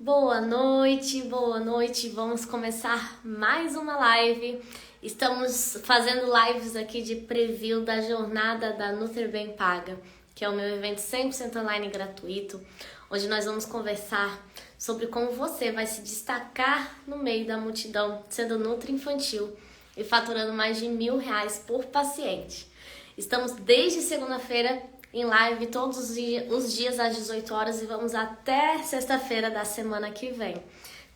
Boa noite, boa noite. Vamos começar mais uma live. Estamos fazendo lives aqui de preview da jornada da Nutri Bem Paga, que é o meu evento 100% online gratuito, onde nós vamos conversar sobre como você vai se destacar no meio da multidão, sendo Nutri infantil e faturando mais de R$1.000 por paciente. Estamos desde segunda-feira em live todos os dias às 18 horas e vamos até sexta-feira da semana que vem.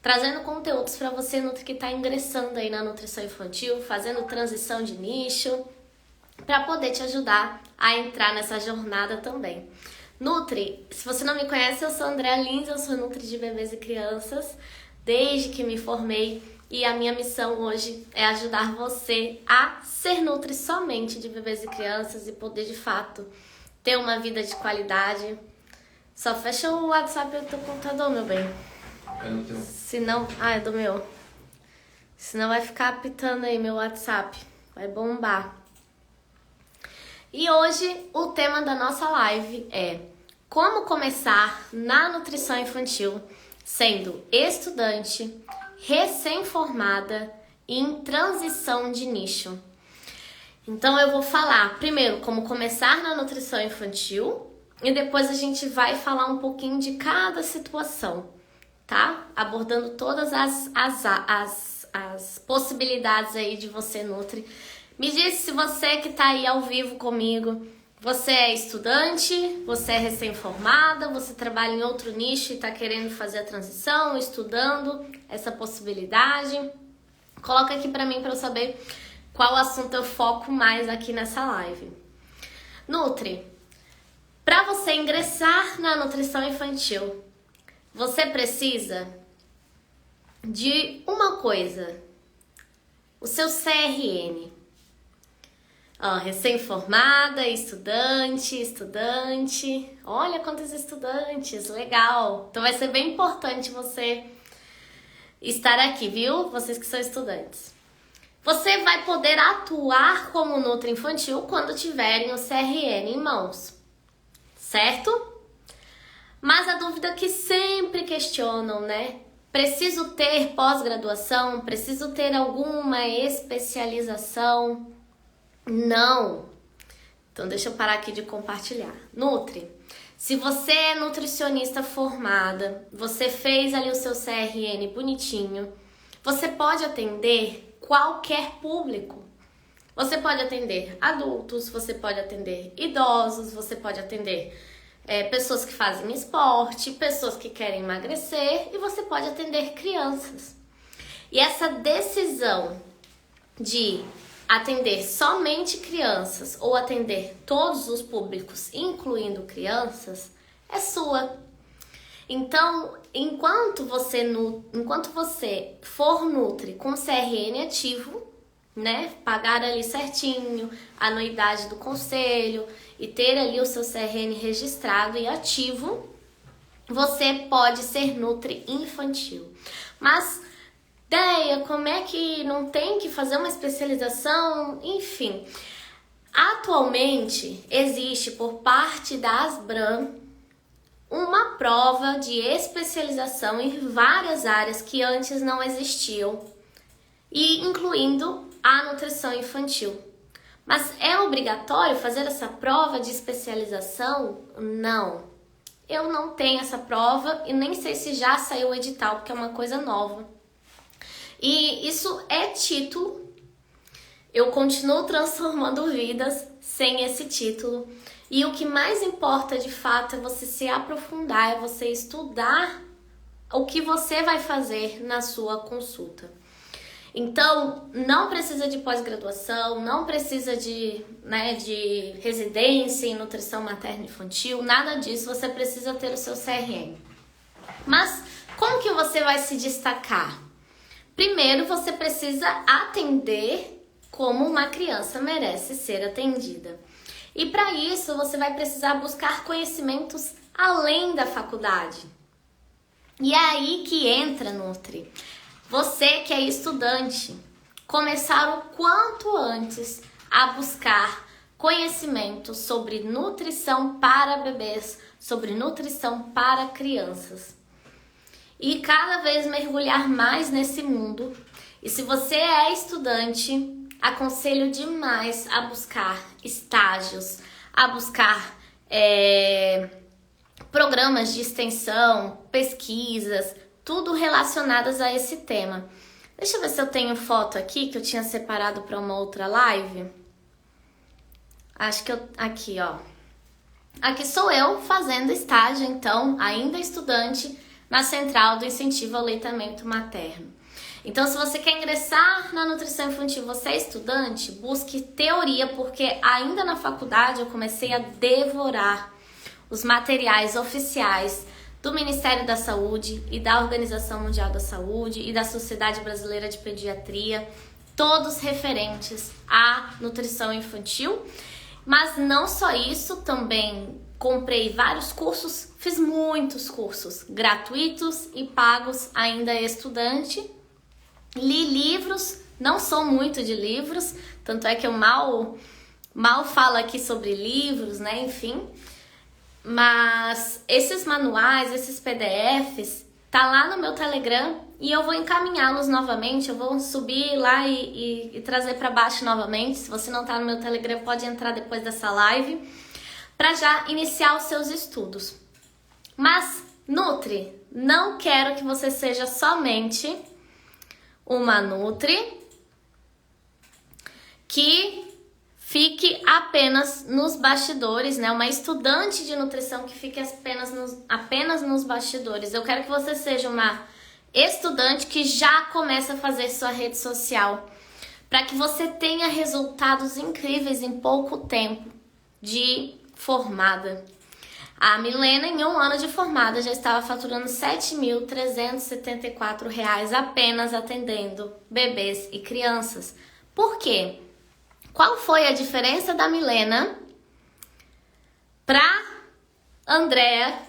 Trazendo conteúdos para você, Nutri, que está ingressando aí na nutrição infantil, fazendo transição de nicho, para poder te ajudar a entrar nessa jornada também. Nutri, se você não me conhece, eu sou Andréa Lins, eu sou Nutri de bebês e crianças, desde que me formei. E a minha missão hoje é ajudar você a ser Nutri somente de bebês e crianças e poder, de fato, ter uma vida de qualidade. Só fecha o WhatsApp do teu computador, meu bem. É no teu. Senão... Ah, é do meu. Senão vai ficar apitando aí meu WhatsApp. Vai bombar. E hoje o tema da nossa live é como começar na nutrição infantil sendo estudante, recém-formada e em transição de nicho. Então eu vou falar primeiro como começar na nutrição infantil e depois a gente vai falar um pouquinho de cada situação, tá? Abordando todas as possibilidades aí de você Nutri. Me diz se você que tá aí ao vivo comigo, você é estudante, você é recém-formada, você trabalha em outro nicho e tá querendo fazer a transição, estudando essa possibilidade. Coloca aqui pra mim pra eu saber qual assunto eu foco mais aqui nessa live. Nutri, para você ingressar na nutrição infantil, você precisa de uma coisa, o seu CRN. Recém-formada, estudante, olha quantos estudantes, legal. Então vai ser bem importante você estar aqui, viu? Vocês que são estudantes. Você vai poder atuar como Nutri infantil quando tiverem o CRN em mãos, certo? Mas a dúvida que sempre questionam, né? Preciso ter pós-graduação? Preciso ter alguma especialização? Não. Então deixa eu parar aqui de compartilhar. Nutri, se você é nutricionista formada, você fez ali o seu CRN bonitinho, você pode atender qualquer público. Você pode atender adultos, você pode atender idosos, você pode atender pessoas que fazem esporte, pessoas que querem emagrecer e você pode atender crianças. E essa decisão de atender somente crianças ou atender todos os públicos, incluindo crianças, é sua. Então, enquanto você for Nutri com CRN ativo, né, pagar ali certinho a anuidade do conselho e ter ali o seu CRN registrado e ativo, você pode ser Nutri infantil. Mas, Deia, como é que não tem que fazer uma especialização? Enfim, atualmente existe por parte da Asbram uma prova de especialização em várias áreas que antes não existiam, e incluindo a nutrição infantil. Mas é obrigatório fazer essa prova de especialização? Não. Eu não tenho essa prova e nem sei se já saiu o edital, porque é uma coisa nova. E isso é título. Eu continuo transformando vidas sem esse título. E o que mais importa de fato é você se aprofundar, é você estudar o que você vai fazer na sua consulta. Então, não precisa de pós-graduação, não precisa de residência em nutrição materno-infantil, nada disso, você precisa ter o seu CRN. Mas como que você vai se destacar? Primeiro, você precisa atender como uma criança merece ser atendida. E para isso, você vai precisar buscar conhecimentos além da faculdade. E é aí que entra, Nutri. Você que é estudante, começar o quanto antes a buscar conhecimento sobre nutrição para bebês, sobre nutrição para crianças. e cada vez mergulhar mais nesse mundo. E se você é estudante, aconselho demais a buscar estágios, a buscar programas de extensão, pesquisas, tudo relacionadas a esse tema. Deixa eu ver se eu tenho foto aqui que eu tinha separado para uma outra live. Acho que aqui, ó. Aqui sou eu fazendo estágio, então, ainda estudante, na Central do Incentivo ao Aleitamento Materno. Então, se você quer ingressar na nutrição infantil, você é estudante, busque teoria, porque ainda na faculdade eu comecei a devorar os materiais oficiais do Ministério da Saúde e da Organização Mundial da Saúde e da Sociedade Brasileira de Pediatria, todos referentes à nutrição infantil. Mas não só isso, também comprei vários cursos, fiz muitos cursos gratuitos e pagos, ainda estudante. Li livros, não sou muito de livros, tanto é que eu mal falo aqui sobre livros, né, enfim. Mas esses manuais, esses PDFs, tá lá no meu Telegram e eu vou encaminhá-los novamente, eu vou subir lá e trazer para baixo novamente. Se você não tá no meu Telegram, pode entrar depois dessa live, para já iniciar os seus estudos. Mas, Nutri, não quero que você seja somente uma Nutri que fique apenas nos bastidores, né? Uma estudante de nutrição que fique apenas nos bastidores. Eu quero que você seja uma estudante que já começa a fazer sua rede social, para que você tenha resultados incríveis em pouco tempo de formada. A Milena, em 1 ano de formada, já estava faturando R$ 7.374 apenas atendendo bebês e crianças. Por quê? Qual foi a diferença da Milena para Andrea,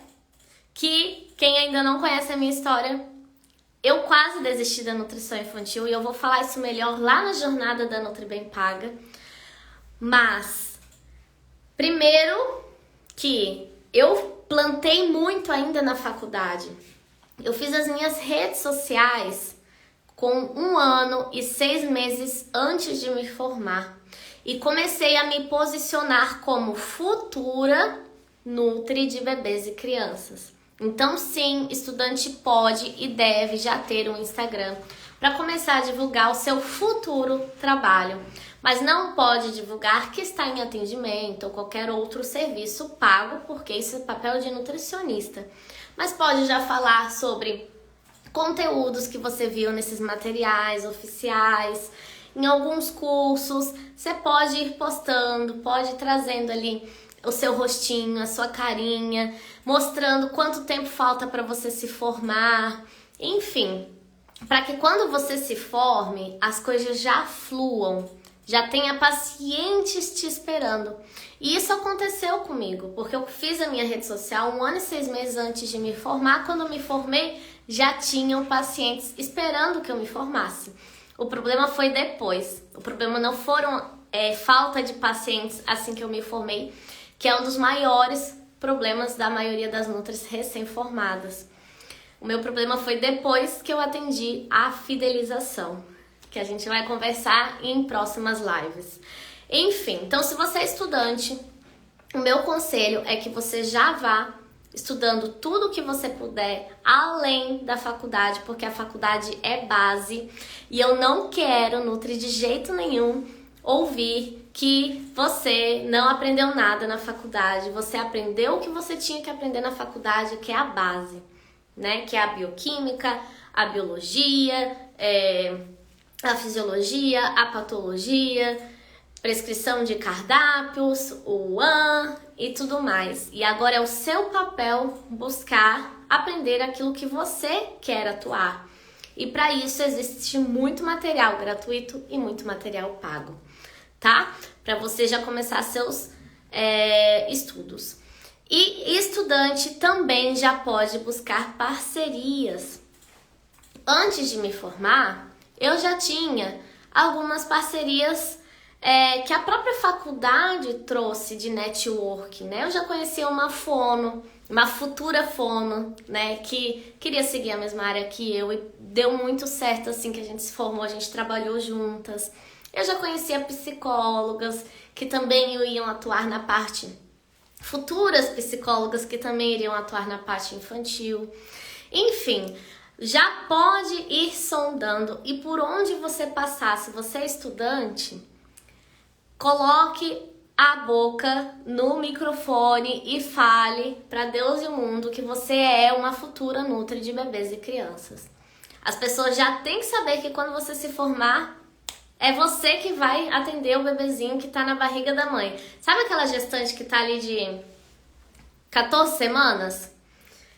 que quem ainda não conhece a minha história, eu quase desisti da nutrição infantil e eu vou falar isso melhor lá na jornada da Nutri Bem Paga. Mas, primeiro que eu plantei muito ainda na faculdade. Eu fiz as minhas redes sociais com 1 ano e 6 meses antes de me formar. E comecei a me posicionar como futura Nutri de bebês e crianças. Então, sim, estudante pode e deve já ter um Instagram para começar a divulgar o seu futuro trabalho. Mas não pode divulgar que está em atendimento ou qualquer outro serviço pago, porque isso é papel de nutricionista. Mas pode já falar sobre conteúdos que você viu nesses materiais oficiais, em alguns cursos. Você pode ir postando, pode ir trazendo ali o seu rostinho, a sua carinha, mostrando quanto tempo falta para você se formar, enfim, para que quando você se forme, as coisas já fluam, já tenha pacientes te esperando. E isso aconteceu comigo, porque eu fiz a minha rede social 1 ano e 6 meses antes de me formar. Quando eu me formei, já tinham pacientes esperando que eu me formasse. O problema foi depois. O problema não foram falta de pacientes assim que eu me formei, que é um dos maiores problemas da maioria das nutris recém-formadas. O meu problema foi depois que eu atendi a fidelização, que a gente vai conversar em próximas lives. Enfim, então se você é estudante, o meu conselho é que você já vá estudando tudo o que você puder além da faculdade, porque a faculdade é base e eu não quero, Nutri, de jeito nenhum ouvir que você não aprendeu nada na faculdade. Você aprendeu o que você tinha que aprender na faculdade, que é a base, né? Que é a bioquímica, a biologia, a fisiologia, a patologia, prescrição de cardápios, o UAN e tudo mais. E agora é o seu papel buscar aprender aquilo que você quer atuar. E para isso existe muito material gratuito e muito material pago, tá? Para você já começar seus estudos. E estudante também já pode buscar parcerias. Antes de me formar, eu já tinha algumas parcerias que a própria faculdade trouxe de network, né? Eu já conhecia uma fono, uma futura fono, né, que queria seguir a mesma área que eu e deu muito certo assim que a gente se formou, a gente trabalhou juntas. Eu já conhecia psicólogas que também iam atuar na parte, futuras psicólogas que também iriam atuar na parte infantil. Enfim, já pode ir sondando e por onde você passar, se você é estudante, coloque a boca no microfone e fale para Deus e o mundo que você é uma futura nutri de bebês e crianças. As pessoas já têm que saber que quando você se formar, é você que vai atender o bebezinho que tá na barriga da mãe. Sabe aquela gestante que tá ali de 14 semanas?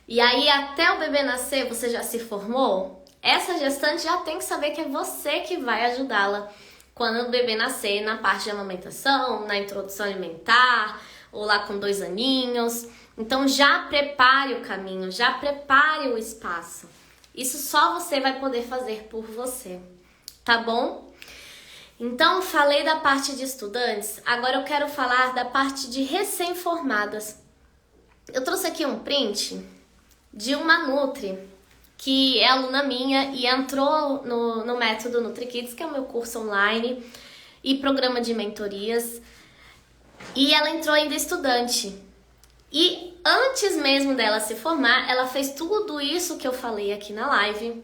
E aí até o bebê nascer você já se formou? Essa gestante já tem que saber que é você que vai ajudá-la quando o bebê nascer, na parte de amamentação, na introdução alimentar, ou lá com 2 aninhos. Então já prepare o caminho, já prepare o espaço. Isso só você vai poder fazer por você, tá bom? Então falei da parte de estudantes, agora eu quero falar da parte de recém-formadas. Eu trouxe aqui um print de uma Nutri, que é aluna minha e entrou no método NutriKids, que é o meu curso online e programa de mentorias. E ela entrou ainda estudante. E antes mesmo dela se formar, ela fez tudo isso que eu falei aqui na live.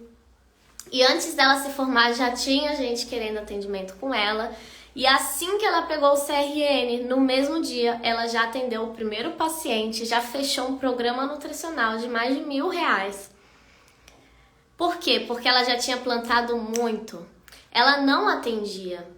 E antes dela se formar, já tinha gente querendo atendimento com ela. E assim que ela pegou o CRN, no mesmo dia, ela já atendeu o primeiro paciente, já fechou um programa nutricional de mais de R$1.000. Por quê? Porque ela já tinha plantado muito. Ela não atendia.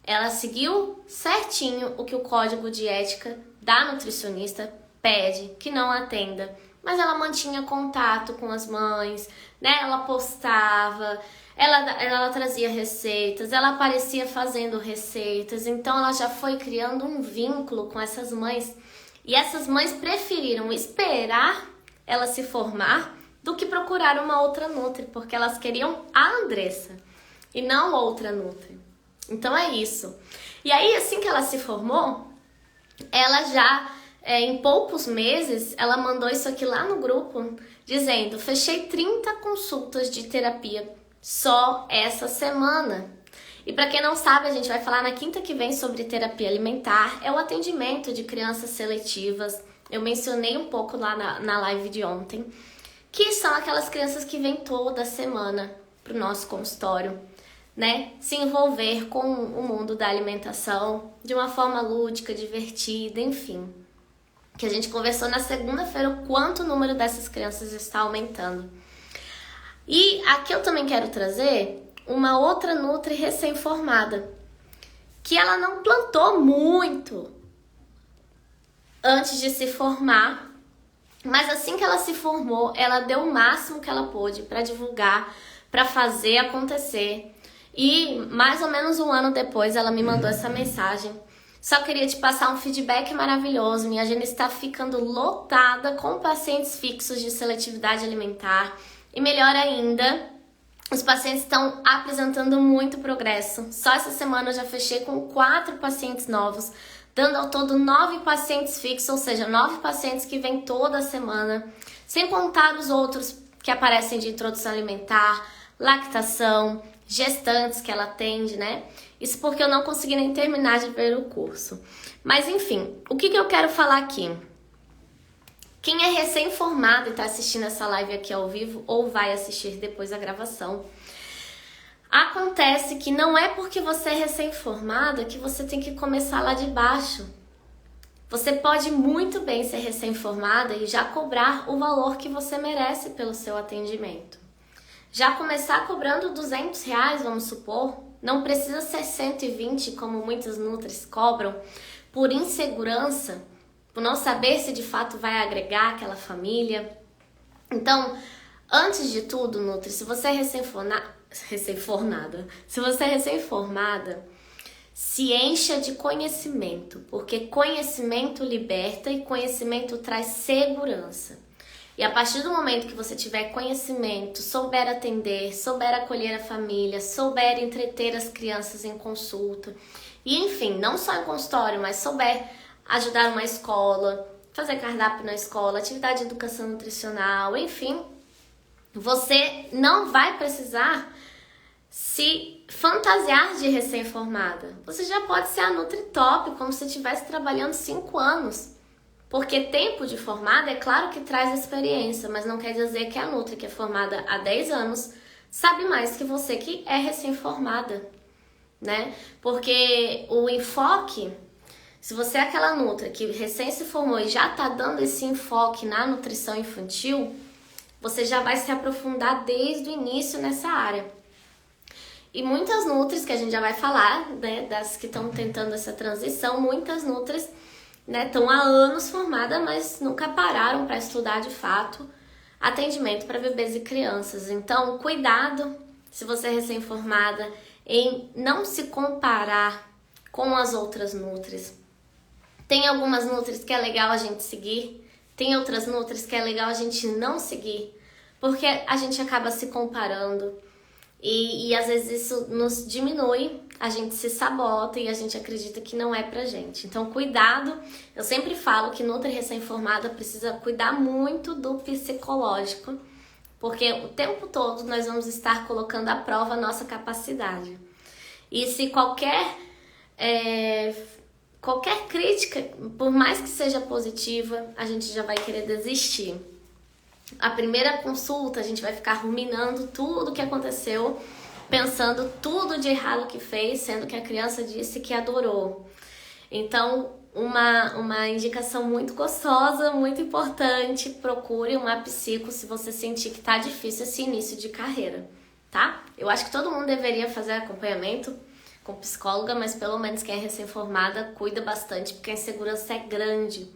Ela seguiu certinho o que o código de ética da nutricionista pede, que não atenda. Mas ela mantinha contato com as mães, né? Ela postava, ela trazia receitas, ela aparecia fazendo receitas. Então ela já foi criando um vínculo com essas mães. E essas mães preferiram esperar ela se formar do que procurar uma outra Nutri, porque elas queriam a Andressa e não outra Nutri. Então é isso. E aí, assim que ela se formou, ela já, em poucos meses, ela mandou isso aqui lá no grupo, dizendo: fechei 30 consultas de terapia só essa semana. E para quem não sabe, a gente vai falar na quinta que vem sobre terapia alimentar, é o atendimento de crianças seletivas. Eu mencionei um pouco lá na live de ontem, que são aquelas crianças que vêm toda semana para o nosso consultório, né? Se envolver com o mundo da alimentação de uma forma lúdica, divertida, enfim. Que a gente conversou na segunda-feira o quanto o número dessas crianças está aumentando. E aqui eu também quero trazer uma outra Nutri recém-formada, que ela não plantou muito antes de se formar, mas assim que ela se formou, ela deu o máximo que ela pôde para divulgar, para fazer acontecer. E mais ou menos um ano depois ela me mandou essa mensagem. Só queria te passar um feedback maravilhoso. Minha agenda está ficando lotada com pacientes fixos de seletividade alimentar. E melhor ainda, os pacientes estão apresentando muito progresso. Só essa semana eu já fechei com 4 pacientes novos, dando ao todo 9 pacientes fixos, ou seja, 9 pacientes que vêm toda semana, sem contar os outros que aparecem de introdução alimentar, lactação, gestantes que ela atende, né? Isso porque eu não consegui nem terminar de ver o curso. Mas enfim, o que eu quero falar aqui? Quem é recém-formado e está assistindo essa live aqui ao vivo ou vai assistir depois a gravação, acontece que não é porque você é recém-formada que você tem que começar lá de baixo. Você pode muito bem ser recém-formada e já cobrar o valor que você merece pelo seu atendimento. Já começar cobrando R$200, vamos supor, não precisa ser 120 como muitas Nutris cobram, por insegurança, por não saber se de fato vai agregar aquela família. Então, antes de tudo, Nutri, se você é recém-formada, se encha de conhecimento, porque conhecimento liberta e conhecimento traz segurança. E a partir do momento que você tiver conhecimento, souber atender, souber acolher a família, souber entreter as crianças em consulta, e enfim, não só em consultório, mas souber ajudar uma escola, fazer cardápio na escola, atividade de educação nutricional, enfim, você não vai precisar se fantasiar de recém-formada. Você já pode ser a Nutri-Top, como se estivesse trabalhando 5 anos. Porque tempo de formada, é claro que traz experiência, mas não quer dizer que a Nutri, que é formada há 10 anos, sabe mais que você que é recém-formada, né? Porque o enfoque, se você é aquela Nutri que recém se formou e já tá dando esse enfoque na nutrição infantil, você já vai se aprofundar desde o início nessa área. E muitas Nutris, que a gente já vai falar, né, das que estão tentando essa transição, muitas Nutris, né, estão há anos formadas, mas nunca pararam para estudar de fato atendimento para bebês e crianças. Então, cuidado, se você é recém-formada, em não se comparar com as outras Nutris. Tem algumas Nutris que é legal a gente seguir, tem outras Nutris que é legal a gente não seguir, porque a gente acaba se comparando. E às vezes isso nos diminui, a gente se sabota e a gente acredita que não é pra gente. Então, cuidado. Eu sempre falo que Nutri recém-formada precisa cuidar muito do psicológico, porque o tempo todo nós vamos estar colocando à prova a nossa capacidade. E se qualquer crítica, por mais que seja positiva, a gente já vai querer desistir. A primeira consulta, a gente vai ficar ruminando tudo o que aconteceu, pensando tudo de errado que fez, sendo que a criança disse que adorou. Então, uma indicação muito gostosa, muito importante, procure uma psico se você sentir que tá difícil esse início de carreira, tá? Eu acho que todo mundo deveria fazer acompanhamento com psicóloga, mas pelo menos quem é recém-formada cuida bastante, porque a insegurança é grande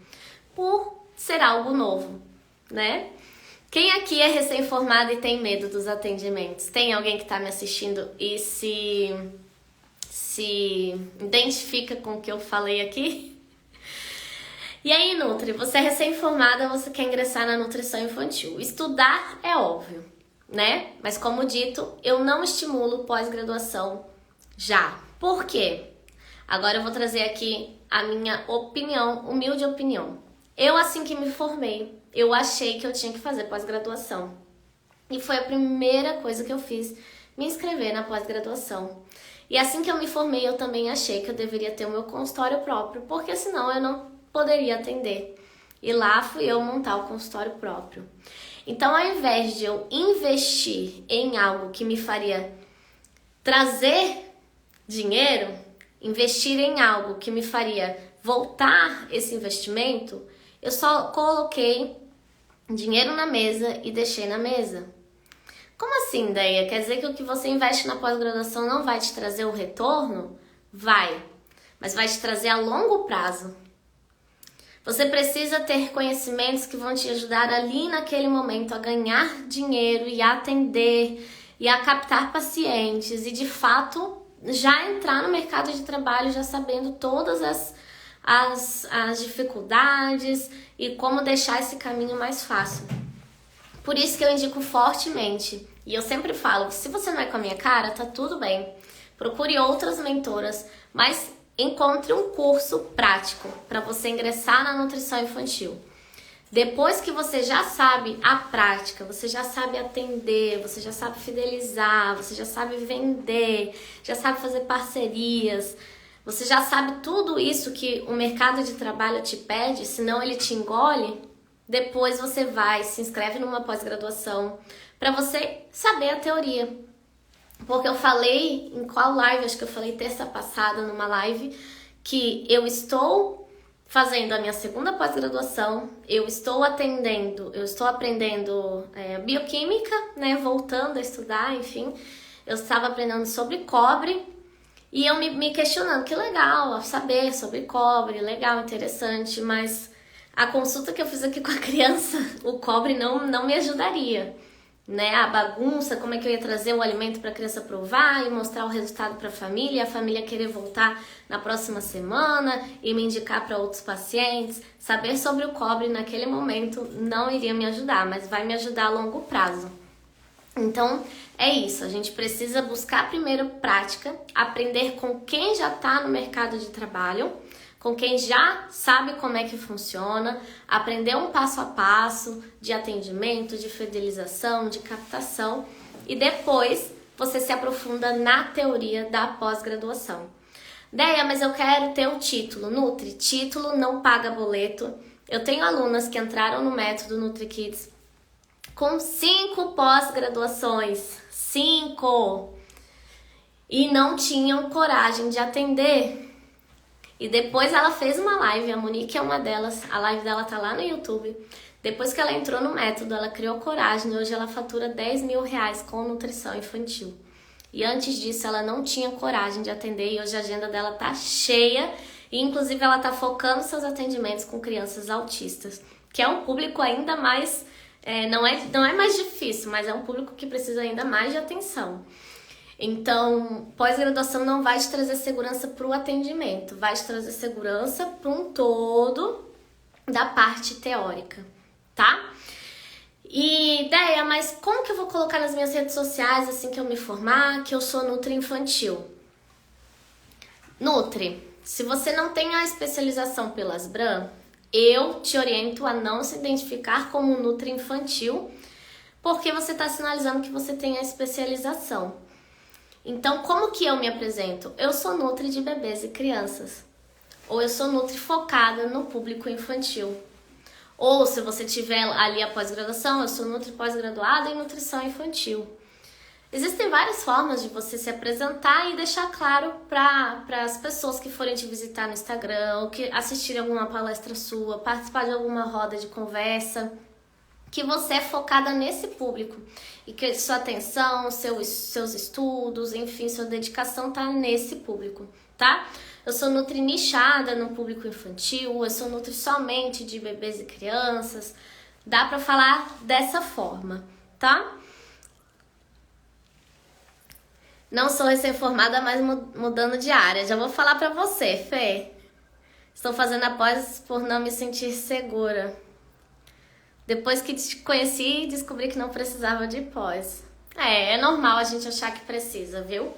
por ser algo novo, né? Quem aqui é recém-formado e tem medo dos atendimentos? Tem alguém que está me assistindo e se identifica com o que eu falei aqui? E aí, Nutri, você é recém-formada, você quer ingressar na nutrição infantil. Estudar é óbvio, né? Mas como dito, eu não estimulo pós-graduação já. Por quê? Agora eu vou trazer aqui a minha opinião, humilde opinião. Eu, assim que me formei, eu achei que eu tinha que fazer pós-graduação. E foi a primeira coisa que eu fiz, me inscrever na pós-graduação. E assim que eu me formei, eu também achei que eu deveria ter o meu consultório próprio, porque senão eu não poderia atender. E lá fui eu montar o consultório próprio. Então, ao invés de eu investir em algo que me faria trazer dinheiro, investir em algo que me faria voltar esse investimento, eu só coloquei dinheiro na mesa e deixei na mesa. Como assim, Deia? Quer dizer que o que você investe na pós-graduação não vai te trazer o retorno? Vai, mas vai te trazer a longo prazo. Você precisa ter conhecimentos que vão te ajudar ali naquele momento a ganhar dinheiro e a atender e a captar pacientes e de fato já entrar no mercado de trabalho já sabendo todas as dificuldades e como deixar esse caminho mais fácil. Por isso que eu indico fortemente, e eu sempre falo, se você não é com a minha cara, tá tudo bem. Procure outras mentoras, mas encontre um curso prático para você ingressar na nutrição infantil. Depois que você já sabe a prática, você já sabe atender, você já sabe fidelizar, você já sabe vender, já sabe fazer parcerias, você já sabe tudo isso que o mercado de trabalho te pede, senão ele te engole, depois você vai, se inscreve numa pós-graduação para você saber a teoria. Porque eu falei em qual live, acho que eu falei terça passada numa live, que eu estou fazendo a minha segunda pós-graduação, eu estou aprendendo bioquímica, né, voltando a estudar, enfim, eu estava aprendendo sobre cobre e eu me questionando, que legal saber sobre cobre, legal, interessante, mas a consulta que eu fiz aqui com a criança, o cobre não me ajudaria, né? A bagunça, como é que eu ia trazer o alimento para a criança provar e mostrar o resultado para a família querer voltar na próxima semana e me indicar para outros pacientes. Saber sobre o cobre naquele momento não iria me ajudar, mas vai me ajudar a longo prazo. Então, é isso. A gente precisa buscar primeiro prática, aprender com quem já está no mercado de trabalho, com quem já sabe como é que funciona, aprender um passo a passo de atendimento, de fidelização, de captação e depois você se aprofunda na teoria da pós-graduação. Deia, mas eu quero ter o título. Nutri, título não paga boleto. Eu tenho alunas que entraram no método NutriKids com 5 pós-graduações. 5! E não tinham coragem de atender. E depois ela fez uma live, a Monique é uma delas, a live dela tá lá no YouTube. Depois que ela entrou no método, ela criou coragem e hoje ela fatura 10 mil reais com nutrição infantil. E antes disso ela não tinha coragem de atender e hoje a agenda dela tá cheia e inclusive ela tá focando seus atendimentos com crianças autistas, que é um público ainda mais, não é mais difícil, mas é um público que precisa ainda mais de atenção. Então, pós-graduação não vai te trazer segurança para o atendimento, vai te trazer segurança para um todo da parte teórica, tá? E ideia, mas como que eu vou colocar nas minhas redes sociais assim que eu me formar, que eu sou Nutri Infantil? Nutri, se você não tem a especialização pelas BRAM, eu te oriento a não se identificar como Nutri Infantil, porque você está sinalizando que você tem a especialização. Então, como que eu me apresento? Eu sou Nutri de bebês e crianças. Ou eu sou Nutri focada no público infantil. Ou, se você tiver ali a pós-graduação, eu sou Nutri pós-graduada em nutrição infantil. Existem várias formas de você se apresentar e deixar claro para as pessoas que forem te visitar no Instagram, ou que assistirem alguma palestra sua, participar de alguma roda de conversa, que você é focada nesse público e que sua atenção, seus estudos, enfim, sua dedicação tá nesse público, tá? Eu sou Nutri nichada no público infantil, eu sou Nutri somente de bebês e crianças, dá pra falar dessa forma, tá? Não sou recém-formada, mas mudando de área. Já vou falar pra você, Fê. Estou fazendo a pós por não me sentir segura. Depois que te conheci, descobri que não precisava de pós. É normal a gente achar que precisa, viu?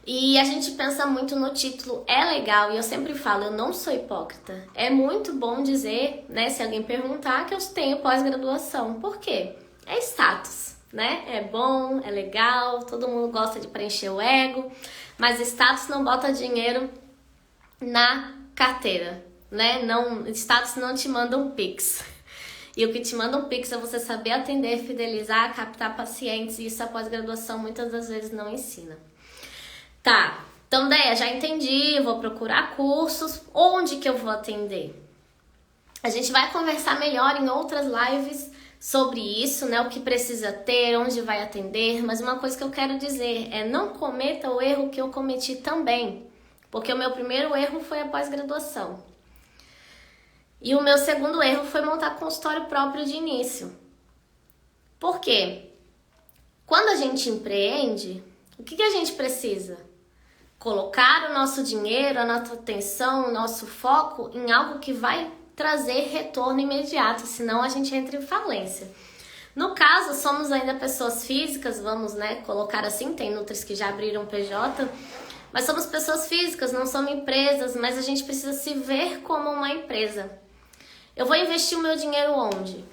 E a gente pensa muito no título, é legal, e eu sempre falo, eu não sou hipócrita. É muito bom dizer, né, se alguém perguntar, que eu tenho pós-graduação. Por quê? É status, né? É bom, é legal, todo mundo gosta de preencher o ego, mas status não bota dinheiro na carteira, né? Não, status não te manda um Pix. E o que te manda um Pix é você saber atender, fidelizar, captar pacientes, e isso a pós-graduação muitas das vezes não ensina. Tá, então Deia, já entendi, vou procurar cursos, onde que eu vou atender? A gente vai conversar melhor em outras lives sobre isso, né? O que precisa ter, onde vai atender, mas uma coisa que eu quero dizer é não cometa o erro que eu cometi também, porque o meu primeiro erro foi a pós-graduação. E o meu segundo erro foi montar consultório próprio de início. Por quê? Quando a gente empreende, o que a gente precisa? Colocar o nosso dinheiro, a nossa atenção, o nosso foco em algo que vai trazer retorno imediato, senão a gente entra em falência. No caso, somos ainda pessoas físicas, vamos, né, colocar assim, tem nutris que já abriram PJ, mas somos pessoas físicas, não somos empresas, mas a gente precisa se ver como uma empresa. Eu vou investir o meu dinheiro onde?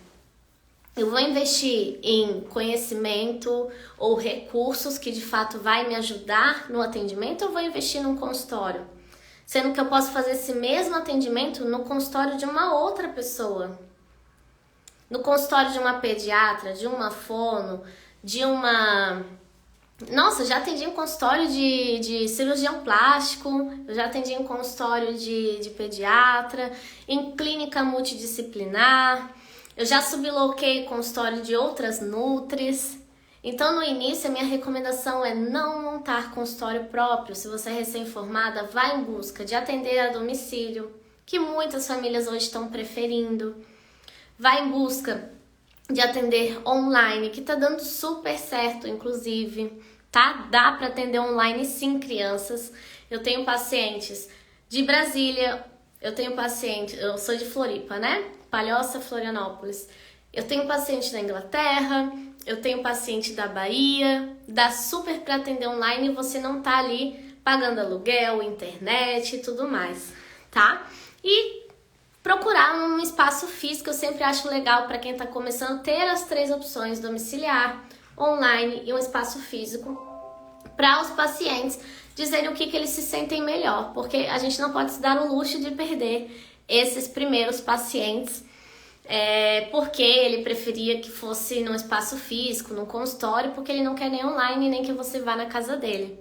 Eu vou investir em conhecimento ou recursos que de fato vai me ajudar no atendimento, ou vou investir num consultório? Sendo que eu posso fazer esse mesmo atendimento no consultório de uma outra pessoa. No consultório de uma pediatra, de uma fono, de uma... Nossa, já atendi em consultório de cirurgião plástico, eu já atendi em consultório de pediatra, em clínica multidisciplinar, eu já subloquei consultório de outras nutris. Então, no início, a minha recomendação é não montar consultório próprio. Se você é recém-formada, vá em busca de atender a domicílio, que muitas famílias hoje estão preferindo. Vá em busca de atender online, que tá dando super certo, inclusive, tá? Dá para atender online sim, crianças. Eu tenho pacientes de Brasília, eu sou de Floripa, né? Palhoça, Florianópolis. Eu tenho paciente da Inglaterra, eu tenho paciente da Bahia, dá super para atender online e você não tá ali pagando aluguel, internet e tudo mais, tá? E procurar um espaço físico, eu sempre acho legal para quem está começando ter as 3 opções: domiciliar, online e um espaço físico, para os pacientes dizerem o que eles se sentem melhor, porque a gente não pode se dar o luxo de perder esses primeiros pacientes, porque ele preferia que fosse num espaço físico, num consultório, porque ele não quer nem online, nem que você vá na casa dele,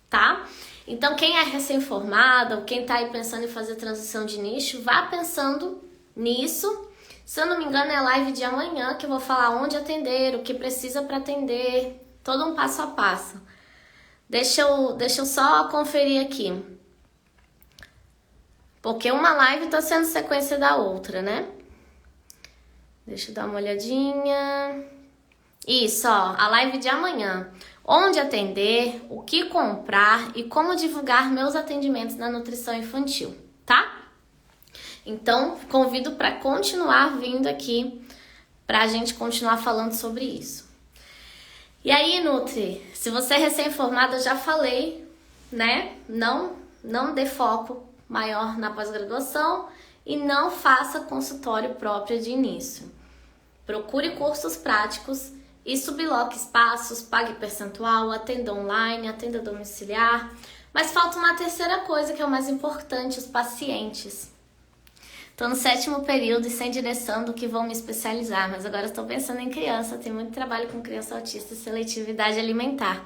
tá? Então, quem é recém-formado, ou quem tá aí pensando em fazer transição de nicho, vá pensando nisso. Se eu não me engano, é a live de amanhã que eu vou falar onde atender, o que precisa para atender, todo um passo a passo. Deixa eu só conferir aqui. Porque uma live tá sendo sequência da outra, né? Deixa eu dar uma olhadinha. Isso, ó, a live de amanhã. Onde atender, o que comprar e como divulgar meus atendimentos na nutrição infantil, tá? Então, convido para continuar vindo aqui pra gente continuar falando sobre isso. E aí, Nutri, se você é recém-formada, eu já falei, né? Não dê foco maior na pós-graduação e não faça consultório próprio de início. Procure cursos práticos e subloque espaços, pague percentual, atenda online, atenda domiciliar. Mas falta uma terceira coisa que é o mais importante: os pacientes. Estou no 7º período e sem direção do que vou me especializar, mas agora estou pensando em criança, tem muito trabalho com criança autista e seletividade alimentar.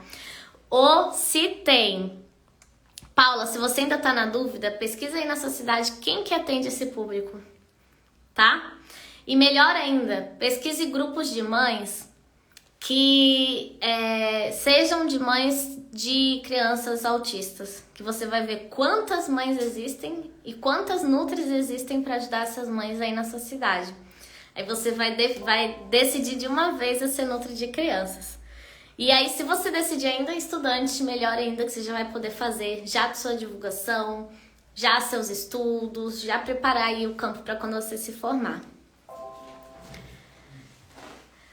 Ou se tem. Paula, se você ainda está na dúvida, pesquisa aí na sua cidade quem que atende esse público, tá? E melhor ainda, pesquise grupos de mães que sejam de mães de crianças autistas, que você vai ver quantas mães existem e quantas nutris existem para ajudar essas mães aí na sua cidade. Aí você vai decidir de uma vez a ser nutri de crianças. E aí, se você decidir ainda estudante, melhor ainda, que você já vai poder fazer já sua divulgação, já seus estudos, já preparar aí o campo para quando você se formar.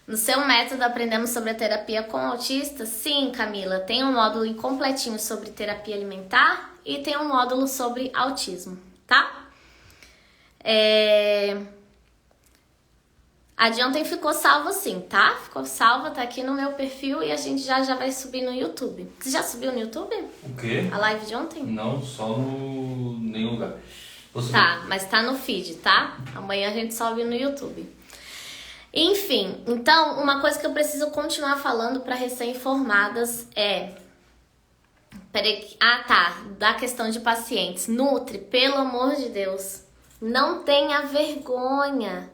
No seu método aprendemos sobre a terapia com autistas? Sim, Camila, tem um módulo incompletinho sobre terapia alimentar e tem um módulo sobre autismo, tá? A de ontem ficou salva sim, tá? Ficou salva, tá aqui no meu perfil e a gente já vai subir no YouTube. Você já subiu no YouTube? O quê? A live de ontem? Não, só no nenhum lugar. Tá, mas tá no feed, tá? Amanhã a gente sobe no YouTube. Enfim, então, uma coisa que eu preciso continuar falando para recém-formadas é... Peraí, da questão de pacientes. Nutri, pelo amor de Deus, não tenha vergonha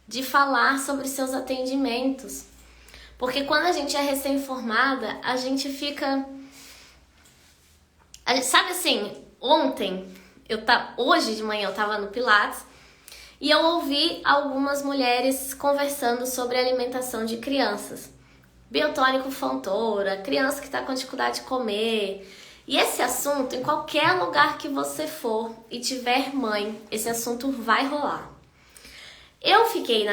de falar sobre seus atendimentos. Porque quando a gente é recém-formada, a gente fica... Sabe assim, hoje de manhã eu tava no Pilates e eu ouvi algumas mulheres conversando sobre alimentação de crianças. Biotônico Fontoura, criança que está com dificuldade de comer. E esse assunto, em qualquer lugar que você for e tiver mãe, esse assunto vai rolar. Eu fiquei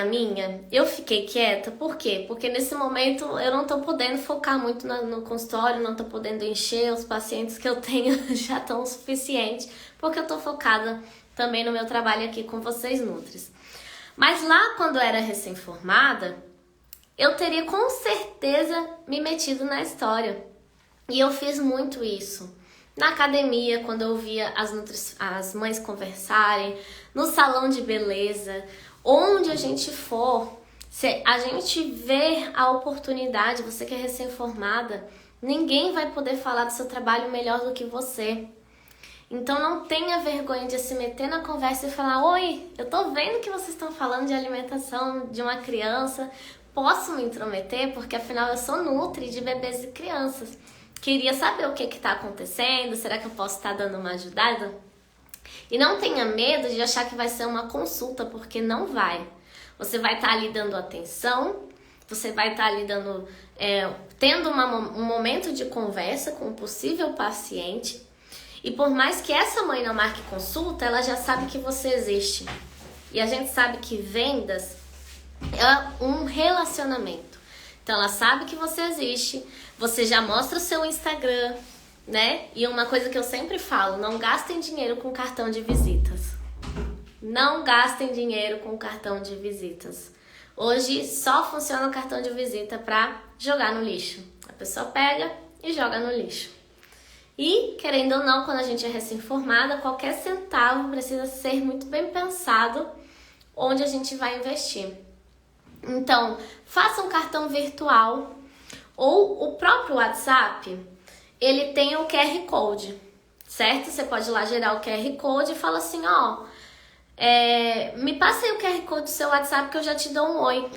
quieta, por quê? Porque nesse momento eu não tô podendo focar muito no consultório, não tô podendo encher, os pacientes que eu tenho já estão o suficiente, porque eu tô focada também no meu trabalho aqui com vocês, Nutris. Mas lá, quando eu era recém-formada, eu teria com certeza me metido na história. E eu fiz muito isso. Na academia, quando eu via as mães conversarem, no salão de beleza, onde a gente for, se a gente ver a oportunidade, você que é recém-formada, ninguém vai poder falar do seu trabalho melhor do que você. Então não tenha vergonha de se meter na conversa e falar: oi, eu tô vendo que vocês estão falando de alimentação de uma criança, posso me intrometer? Porque afinal eu sou nutri de bebês e crianças. Queria saber o que está acontecendo, será que eu posso estar dando uma ajudada? E não tenha medo de achar que vai ser uma consulta, porque não vai. Você vai estar ali dando atenção, você vai estar ali tendo um momento de conversa com o possível paciente. E por mais que essa mãe não marque consulta, ela já sabe que você existe. E a gente sabe que vendas é um relacionamento. Então ela sabe que você existe, você já mostra o seu Instagram, né? E uma coisa que eu sempre falo: não gastem dinheiro com cartão de visitas. não gastem dinheiro com cartão de visitas. Hoje só funciona o cartão de visita para jogar no lixo. A pessoa pega e joga no lixo. E, querendo ou não, quando a gente é recém-formada, qualquer centavo precisa ser muito bem pensado onde a gente vai investir. Então, faça um cartão virtual ou o próprio WhatsApp, ele tem o QR Code, certo? Você pode ir lá gerar o QR Code e fala assim, ó, me passa aí o QR Code do seu WhatsApp que eu já te dou um oi.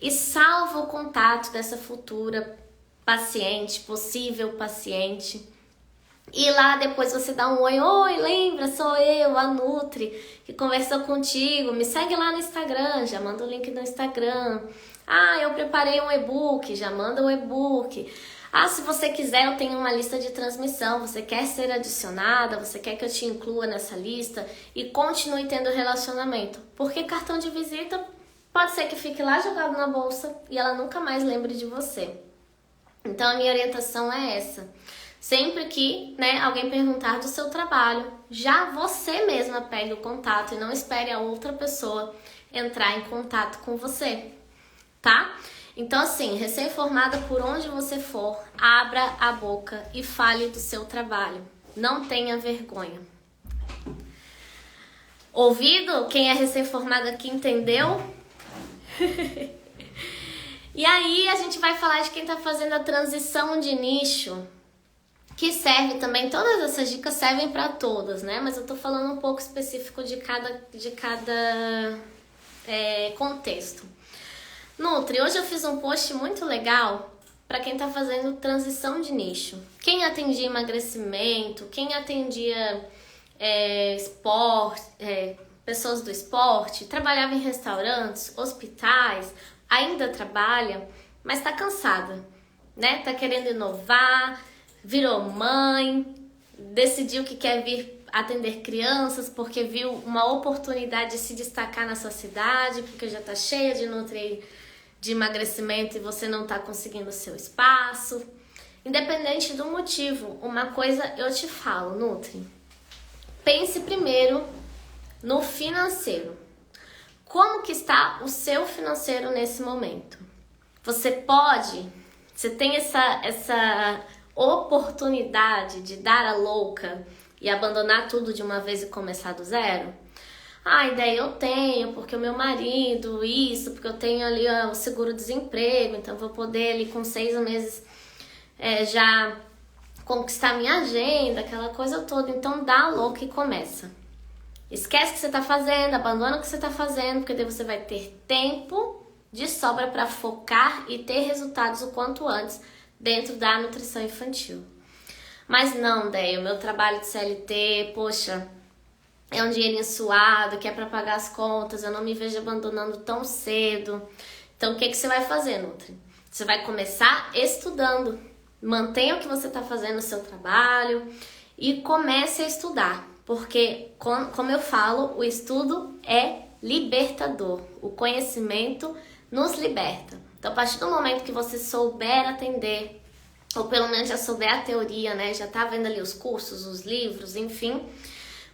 E salva o contato dessa futura paciente, possível paciente. E lá depois você dá um oi, lembra, sou eu, a Nutri, que conversou contigo, me segue lá no Instagram, já manda o link do Instagram. Eu preparei um e-book, já manda o e-book. Se você quiser, eu tenho uma lista de transmissão, você quer ser adicionada, você quer que eu te inclua nessa lista e continue tendo relacionamento. Porque cartão de visita pode ser que fique lá jogado na bolsa e ela nunca mais lembre de você. Então a minha orientação é essa. Sempre que alguém perguntar do seu trabalho, já você mesma pegue o contato e não espere a outra pessoa entrar em contato com você, tá? Então assim, recém-formada, por onde você for, abra a boca e fale do seu trabalho. Não tenha vergonha. Ouvido? Quem é recém-formada aqui entendeu? E aí a gente vai falar de quem está fazendo a transição de nicho, que serve também, todas essas dicas servem para todas, né? Mas eu tô falando um pouco específico de cada contexto. Nutri, hoje eu fiz um post muito legal para quem tá fazendo transição de nicho. Quem atendia emagrecimento, quem atendia esporte, pessoas do esporte, trabalhava em restaurantes, hospitais, ainda trabalha, mas tá cansada, né? Tá querendo inovar, virou mãe, decidiu que quer vir atender crianças porque viu uma oportunidade de se destacar na sua cidade, porque já tá cheia de Nutri de emagrecimento e você não tá conseguindo o seu espaço. Independente do motivo, uma coisa eu te falo, Nutri, pense primeiro no financeiro. Como que está o seu financeiro nesse momento? Você tem essa oportunidade de dar a louca e abandonar tudo de uma vez e começar do zero? A ideia eu tenho, porque o meu marido, isso, porque eu tenho ali o seguro-desemprego, então eu vou poder ali com 6 meses já conquistar minha agenda, aquela coisa toda. Então dá a louca e começa. Esquece o que você está fazendo, abandona o que você está fazendo, porque daí você vai ter tempo de sobra para focar e ter resultados o quanto antes dentro da nutrição infantil. Mas não, Déia, o meu trabalho de CLT, poxa, é um dinheirinho suado, que é para pagar as contas, eu não me vejo abandonando tão cedo. Então, o que você vai fazer, Nutri? Você vai começar estudando. Mantenha o que você está fazendo no seu trabalho e comece a estudar. Porque, como eu falo, o estudo é libertador. O conhecimento nos liberta. Então, a partir do momento que você souber atender, ou pelo menos já souber a teoria, né? Já tá vendo ali os cursos, os livros, enfim.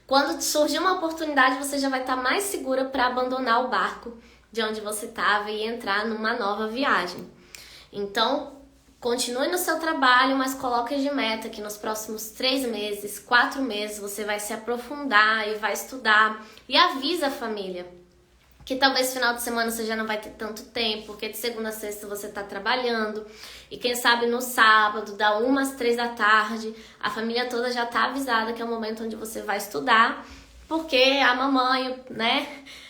Quando surgir uma oportunidade, você já vai estar mais segura para abandonar o barco de onde você estava e entrar numa nova viagem. Então, continue no seu trabalho, mas coloque de meta que nos próximos 3 meses, 4 meses, você vai se aprofundar e vai estudar. E avisa a família que talvez final de semana você já não vai ter tanto tempo, porque de segunda a sexta você está trabalhando. E quem sabe no sábado, da 1 às 3 da tarde, a família toda já está avisada que é o momento onde você vai estudar, porque a mamãe, né,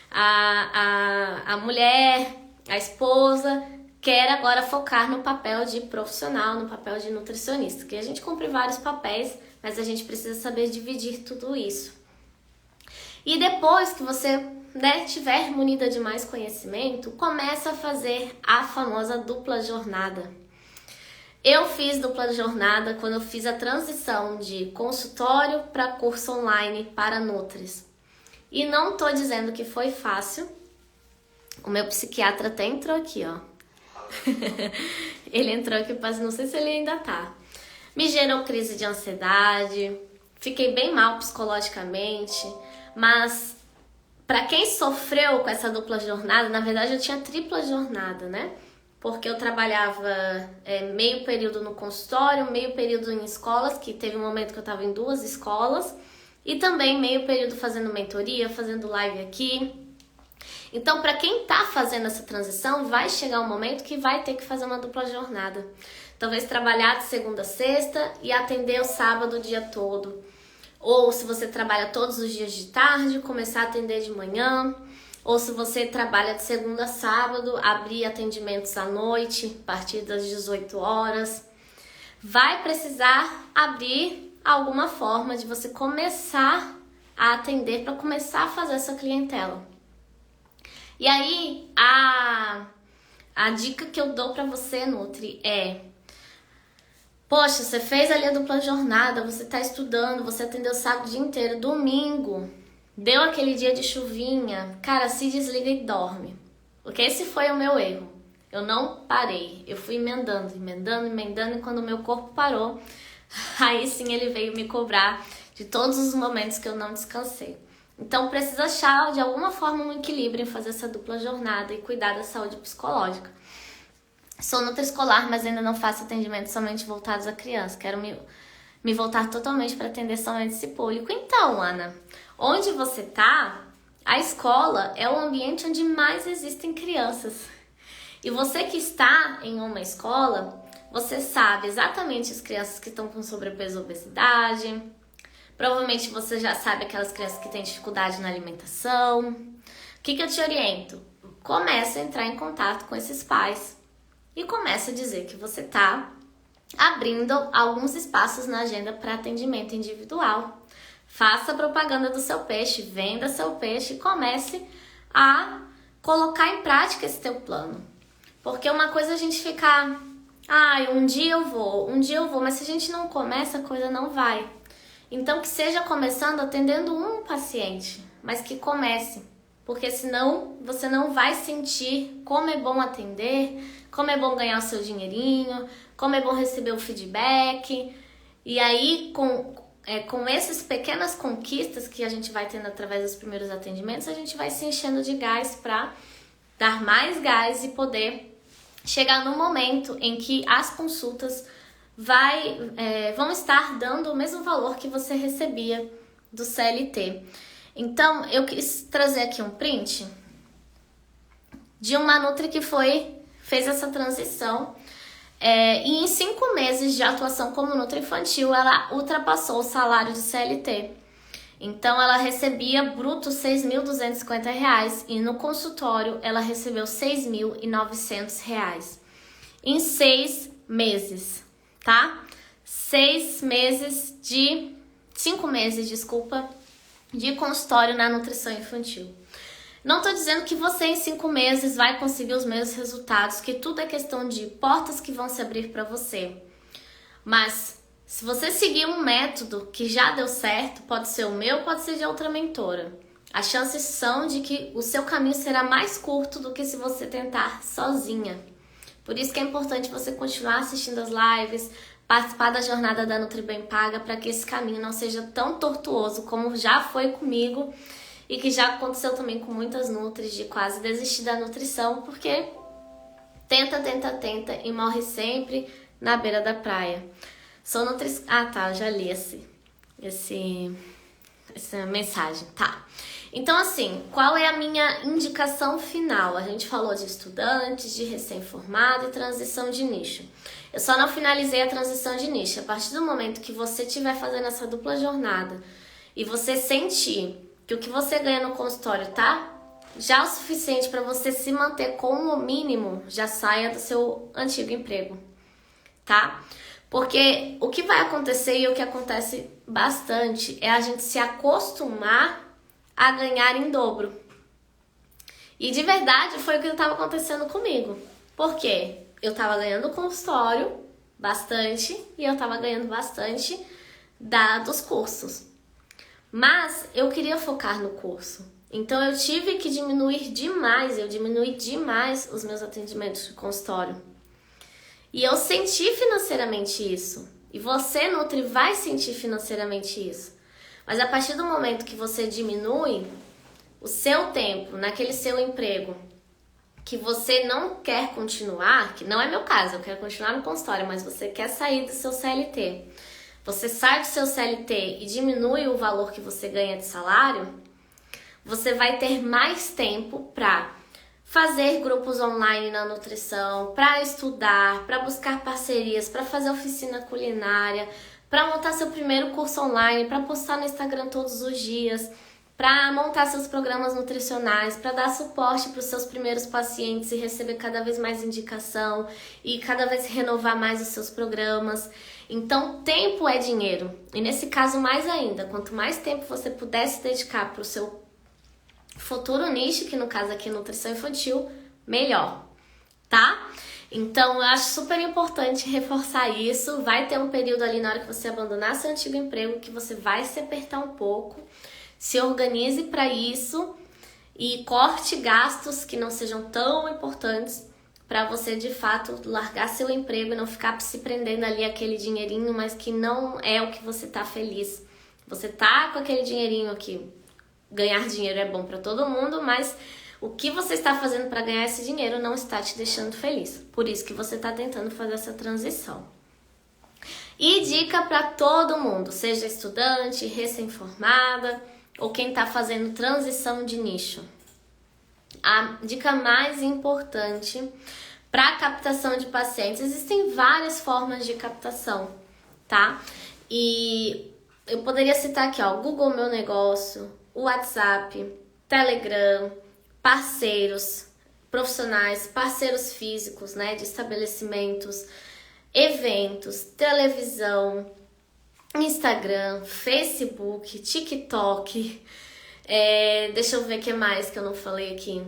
a mulher, a esposa, quer agora focar no papel de profissional, no papel de nutricionista, que a gente cumpre vários papéis, mas a gente precisa saber dividir tudo isso. E depois que você tiver munida de mais conhecimento, começa a fazer a famosa dupla jornada. Eu fiz dupla jornada quando eu fiz a transição de consultório para curso online para Nutris. E não tô dizendo que foi fácil. O meu psiquiatra até entrou aqui, ó. Ele entrou aqui, mas não sei se ele ainda tá. Me gerou crise de ansiedade, fiquei bem mal psicologicamente, mas Para quem sofreu com essa dupla jornada, na verdade eu tinha tripla jornada, né? Porque eu trabalhava meio período no consultório, meio período em escolas, que teve um momento que eu estava em 2 escolas, e também meio período fazendo mentoria, fazendo live aqui. Então, para quem tá fazendo essa transição, vai chegar um momento que vai ter que fazer uma dupla jornada. Talvez trabalhar de segunda a sexta e atender o sábado o dia todo. Ou se você trabalha todos os dias de tarde, começar a atender de manhã. Ou se você trabalha de segunda a sábado, abrir atendimentos à noite, a partir das 18 horas. Vai precisar abrir alguma forma de você começar a atender para começar a fazer essa clientela. E aí, a dica que eu dou para você, Nutri, é: poxa, você fez ali a dupla jornada, você tá estudando, você atendeu o sábado o dia inteiro, domingo, deu aquele dia de chuvinha, cara, se desliga e dorme. Porque esse foi o meu erro. Eu não parei, eu fui emendando, e quando o meu corpo parou, aí sim ele veio me cobrar de todos os momentos que eu não descansei. Então precisa achar de alguma forma um equilíbrio em fazer essa dupla jornada e cuidar da saúde psicológica. Sou nutriescolar, mas ainda não faço atendimento somente voltados a criança. Quero me voltar totalmente para atender somente esse público. Então, Ana, onde você tá, a escola é o ambiente onde mais existem crianças. E você que está em uma escola, você sabe exatamente as crianças que estão com sobrepeso ou obesidade. Provavelmente você já sabe aquelas crianças que têm dificuldade na alimentação. O que eu te oriento? Começa a entrar em contato com esses pais e começa a dizer que você está abrindo alguns espaços na agenda para atendimento individual. Faça propaganda do seu peixe, venda seu peixe e comece a colocar em prática esse teu plano. Porque uma coisa é a gente ficar, um dia eu vou, mas se a gente não começa, a coisa não vai. Então que seja começando atendendo um paciente, mas que comece, porque senão você não vai sentir como é bom atender, como é bom ganhar o seu dinheirinho, como é bom receber o feedback. E aí com essas pequenas conquistas que a gente vai tendo através dos primeiros atendimentos, a gente vai se enchendo de gás para dar mais gás e poder chegar no momento em que as consultas vão estar dando o mesmo valor que você recebia do CLT. Então, eu quis trazer aqui um print de uma Nutri que fez essa transição e em 5 meses de atuação como Nutri infantil, ela ultrapassou o salário de CLT. Então, ela recebia bruto R$ 6.250 e no consultório ela recebeu R$ 6.900 em 6 meses. Tá? 5 meses de consultório na nutrição infantil. Não tô dizendo que você em 5 meses vai conseguir os mesmos resultados, que tudo é questão de portas que vão se abrir para você. Mas se você seguir um método que já deu certo, pode ser o meu, pode ser de outra mentora. As chances são de que o seu caminho será mais curto do que se você tentar sozinha. Por isso que é importante você continuar assistindo as lives, participar da jornada da Nutri Bem Paga, para que esse caminho não seja tão tortuoso como já foi comigo e que já aconteceu também com muitas nutris de quase desistir da nutrição, porque tenta e morre sempre na beira da praia. Sou nutri... eu já li essa mensagem, tá? Então, assim, qual é a minha indicação final? A gente falou de estudantes, de recém-formado e transição de nicho. Eu só não finalizei a transição de nicho. A partir do momento que você estiver fazendo essa dupla jornada e você sentir que o que você ganha no consultório tá já o suficiente para você se manter com o mínimo, já saia do seu antigo emprego, tá? Porque o que vai acontecer e o que acontece bastante é a gente se acostumar a ganhar em dobro. E de verdade foi o que estava acontecendo comigo. Por quê? Eu estava ganhando consultório bastante e eu estava ganhando bastante dos cursos. Mas eu queria focar no curso. Então eu tive que diminuir demais, eu diminui demais os meus atendimentos de consultório. E eu senti financeiramente isso. E você, Nutri, vai sentir financeiramente isso. Mas a partir do momento que você diminui, o seu tempo naquele seu emprego que você não quer continuar, que não é meu caso, eu quero continuar no consultório, mas você quer sair do seu CLT, você sai do seu CLT e diminui o valor que você ganha de salário, você vai ter mais tempo para fazer grupos online na nutrição, para estudar, para buscar parcerias, para fazer oficina culinária, para montar seu primeiro curso online, para postar no Instagram todos os dias, para montar seus programas nutricionais, para dar suporte para os seus primeiros pacientes e receber cada vez mais indicação e cada vez renovar mais os seus programas. Então, tempo é dinheiro. E nesse caso, mais ainda, quanto mais tempo você puder se dedicar para o seu futuro nicho, que no caso aqui é nutrição infantil, melhor, tá? Então, eu acho super importante reforçar isso. Vai ter um período ali na hora que você abandonar seu antigo emprego que você vai se apertar um pouco. Se organize para isso e corte gastos que não sejam tão importantes para você, de fato, largar seu emprego e não ficar se prendendo ali aquele dinheirinho, mas que não é o que você tá feliz. Você tá com aquele dinheirinho aqui. Ganhar dinheiro é bom para todo mundo, mas o que você está fazendo para ganhar esse dinheiro não está te deixando feliz. Por isso que você está tentando fazer essa transição. E dica para todo mundo, seja estudante, recém-formada ou quem está fazendo transição de nicho. A dica mais importante para captação de pacientes, existem várias formas de captação, tá? E eu poderia citar aqui, ó, Google Meu Negócio, WhatsApp, Telegram, parceiros profissionais, parceiros físicos, né, de estabelecimentos, eventos, televisão, Instagram, Facebook, TikTok, deixa eu ver o que mais que eu não falei aqui,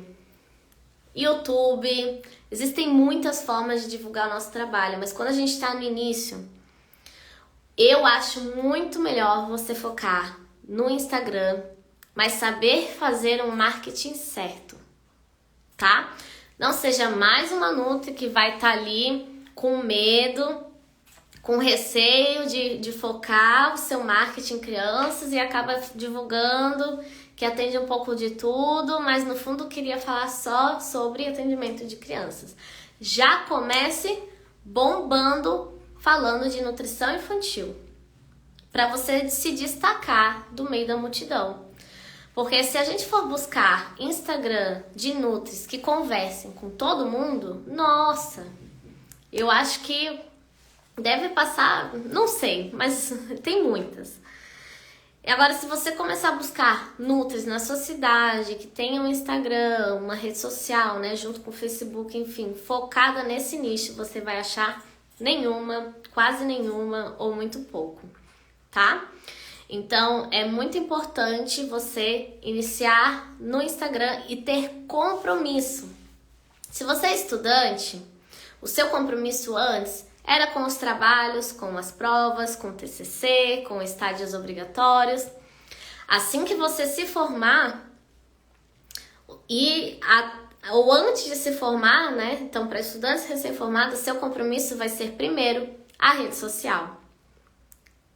YouTube. Existem muitas formas de divulgar o nosso trabalho, mas quando a gente está no início, eu acho muito melhor você focar no Instagram, mas saber fazer um marketing certo, tá? Não seja mais uma nutri que vai estar ali com medo, com receio de focar o seu marketing em crianças e acaba divulgando que atende um pouco de tudo, mas no fundo queria falar só sobre atendimento de crianças. Já comece bombando falando de nutrição infantil, para você se destacar do meio da multidão. Porque se a gente for buscar Instagram de nutris que conversem com todo mundo, nossa, eu acho que deve passar, não sei, mas tem muitas. E agora, se você começar a buscar nutris na sua cidade, que tenha um Instagram, uma rede social, né, junto com o Facebook, enfim, focada nesse nicho, você vai achar nenhuma, quase nenhuma ou muito pouco, tá? Então, é muito importante você iniciar no Instagram e ter compromisso. Se você é estudante, o seu compromisso antes era com os trabalhos, com as provas, com o TCC, com estágios obrigatórios. Assim que você se formar, ou antes de se formar, né? Então, para estudantes recém-formados, seu compromisso vai ser primeiro a rede social,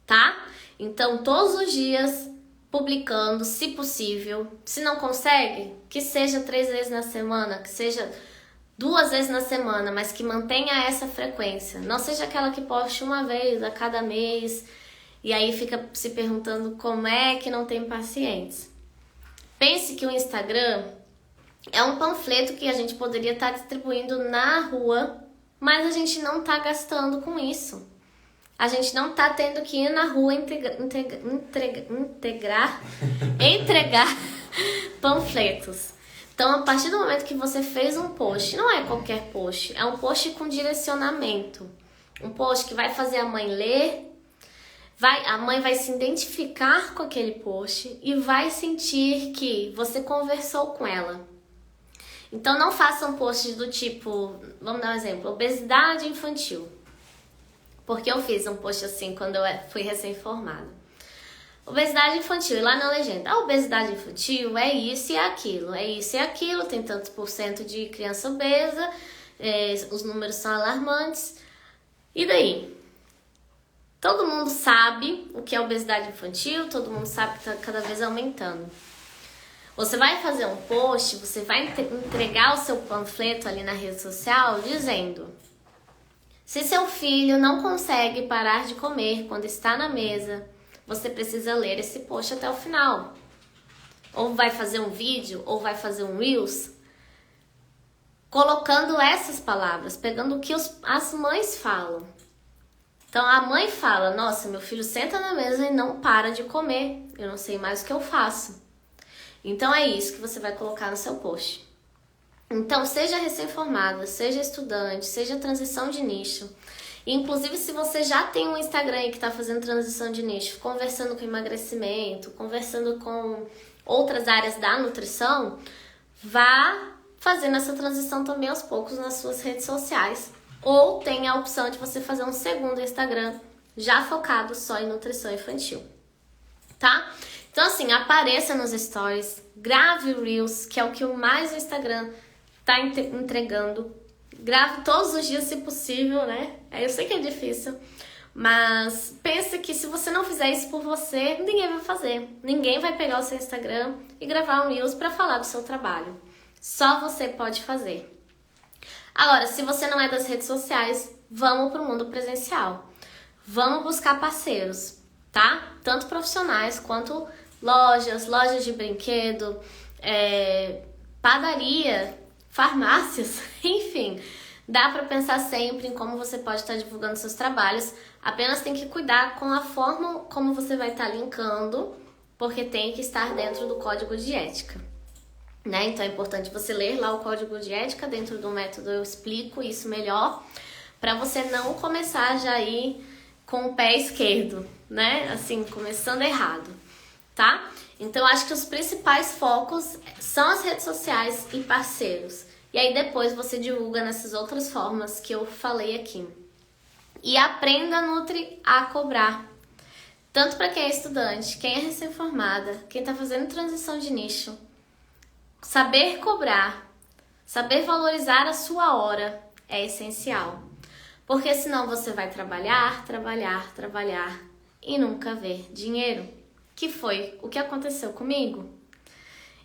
tá? Então, todos os dias publicando, se possível. Se não consegue, que seja 3 vezes na semana, que seja 2 vezes na semana, mas que mantenha essa frequência. Não seja aquela que poste uma vez a cada mês e aí fica se perguntando como é que não tem pacientes. Pense que o Instagram é um panfleto que a gente poderia estar distribuindo na rua, mas a gente não está gastando com isso. A gente não está tendo que ir na rua entregar panfletos. Então, a partir do momento que você fez um post, não é qualquer post, é um post com direcionamento. Um post que vai fazer a mãe ler, a mãe vai se identificar com aquele post e vai sentir que você conversou com ela. Então, não façam posts do tipo, vamos dar um exemplo, obesidade infantil. Porque eu fiz um post assim quando eu fui recém-formada. Obesidade infantil, e lá na legenda, a obesidade infantil é isso e é aquilo, tem tantos % de criança obesa, os números são alarmantes. E daí? Todo mundo sabe o que é obesidade infantil, todo mundo sabe que está cada vez aumentando. Você vai fazer um post, você vai entregar o seu panfleto ali na rede social dizendo: se seu filho não consegue parar de comer quando está na mesa, você precisa ler esse post até o final. Ou vai fazer um vídeo, ou vai fazer um Reels, colocando essas palavras, pegando o que as mães falam. Então a mãe fala: nossa, meu filho senta na mesa e não para de comer, eu não sei mais o que eu faço. Então é isso que você vai colocar no seu post. Então, seja recém-formada, seja estudante, seja transição de nicho. Inclusive, se você já tem um Instagram aí que está fazendo transição de nicho, conversando com emagrecimento, conversando com outras áreas da nutrição, vá fazendo essa transição também aos poucos nas suas redes sociais. Ou tem a opção de você fazer um segundo Instagram já focado só em nutrição infantil, tá? Então assim, apareça nos stories, grave Reels, que é o que mais o Instagram tá entregando. Grave todos os dias se possível, né? Eu sei que é difícil, mas pense que se você não fizer isso por você, ninguém vai fazer. Ninguém vai pegar o seu Instagram e gravar um Reels para falar do seu trabalho. Só você pode fazer. Agora, se você não é das redes sociais, vamos pro mundo presencial. Vamos buscar parceiros, tá? Tanto profissionais quanto lojas de brinquedo, padaria, farmácias, enfim. Dá para pensar sempre em como você pode estar divulgando seus trabalhos. Apenas tem que cuidar com a forma como você vai estar linkando, porque tem que estar dentro do código de ética, né? Então é importante você ler lá o código de ética. Dentro do método eu explico isso melhor, para você não começar já aí com o pé esquerdo, né? Assim, começando errado, tá? Então acho que os principais focos são as redes sociais e parceiros. E aí depois você divulga nessas outras formas que eu falei aqui. E aprenda, Nutri, a cobrar. Tanto para quem é estudante, quem é recém-formada, quem está fazendo transição de nicho. Saber cobrar, saber valorizar a sua hora é essencial. Porque senão você vai trabalhar e nunca ver dinheiro. Que foi o que aconteceu comigo.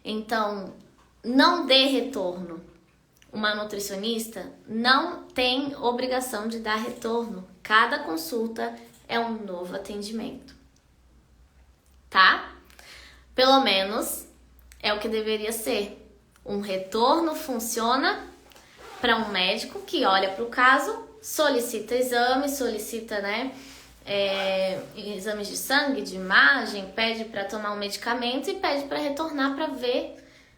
Então, não dê retorno. Uma nutricionista não tem obrigação de dar retorno. Cada consulta é um novo atendimento. Tá? Pelo menos é o que deveria ser. Um retorno funciona para um médico que olha para o caso, solicita exames, solicita, né, exames de sangue, de imagem, pede para tomar um medicamento e pede para retornar para ver,